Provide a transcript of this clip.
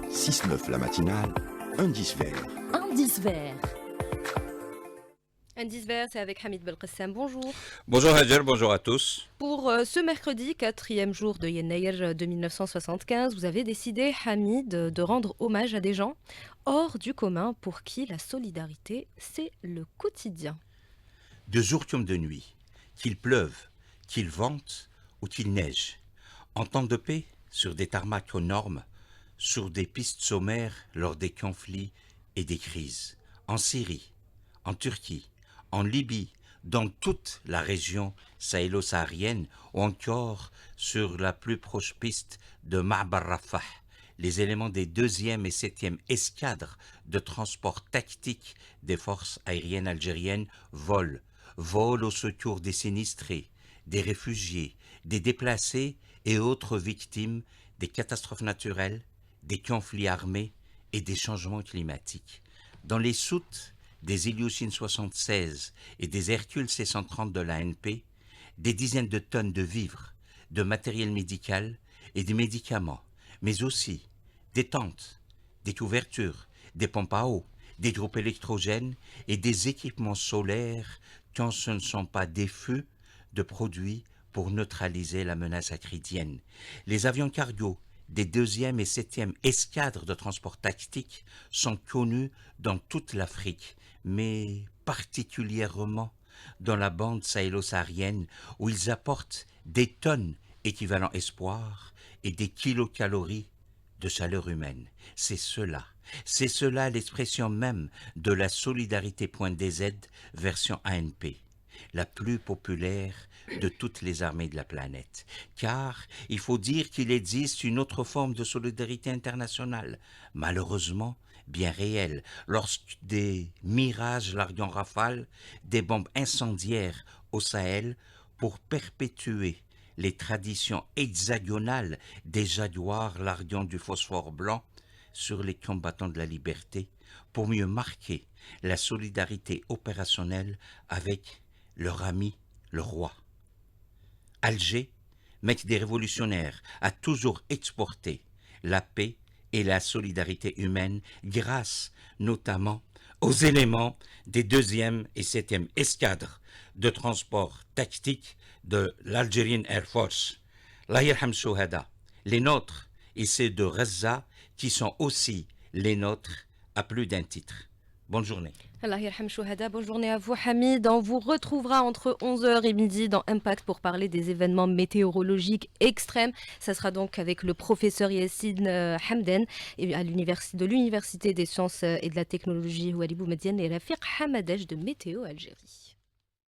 6-9 la matinale, indice vert. Indice vert. Indice vert, c'est avec Hamid Belkacem. Bonjour. Bonjour Hajar, bonjour à tous. Pour ce mercredi, 4e jour de Yenneyer de 1975, vous avez décidé, Hamid, de rendre hommage à des gens hors du commun pour qui la solidarité, c'est le quotidien. De jour comme de nuit, qu'il pleuve, qu'il vente ou qu'il neige, en temps de paix, sur des tarmacs aux normes, sur des pistes sommaires lors des conflits et des crises, en Syrie, en Turquie, en Libye, dans toute la région sahélo-saharienne ou encore sur la plus proche piste de Ma'bar Rafah, les éléments des 2e et 7e escadres de transport tactique des forces aériennes algériennes volent au secours des sinistrés, des réfugiés, des déplacés et autres victimes des catastrophes naturelles, des conflits armés et des changements climatiques. Dans les soutes des Ilyushin 76 et des Hercule C-130 de l'ANP, des dizaines de tonnes de vivres, de matériel médical et des médicaments, mais aussi des tentes, des couvertures, des pompes à eau, des groupes électrogènes et des équipements solaires quand ce ne sont pas des feux de produits pour neutraliser la menace acridienne. Les avions cargo des 2e et 7e escadres de transport tactique sont connus dans toute l'Afrique, mais particulièrement dans la bande sahélo-saharienne où ils apportent des tonnes équivalent espoir et des kilocalories de chaleur humaine. C'est cela l'expression même de la solidarité.dz version ANP, la plus populaire de toutes les armées de la planète. Car il faut dire qu'il existe une autre forme de solidarité internationale, malheureusement bien réelle, lorsque des mirages larguant rafales, des bombes incendiaires au Sahel pour perpétuer les traditions hexagonales des jaguars larguant du phosphore blanc sur les combattants de la liberté, pour mieux marquer la solidarité opérationnelle avec leur ami, le roi. Alger, mec des révolutionnaires, a toujours exporté la paix et la solidarité humaine grâce notamment aux éléments des 2e et 7e escadres de transport tactique de l'Algerian Air Force. Allah yarham shuhada, les nôtres et ceux de Gaza qui sont aussi les nôtres à plus d'un titre. Bonne journée. Allah yarham shuhada, bonne journée à vous Hamid. On vous retrouvera entre 11h et midi dans Impact pour parler des événements météorologiques extrêmes. Ça sera donc avec le professeur Yassine Hamden de l'Université des sciences et de la technologie Oualibou Mediane et Rafiq Hamadej de Météo Algérie.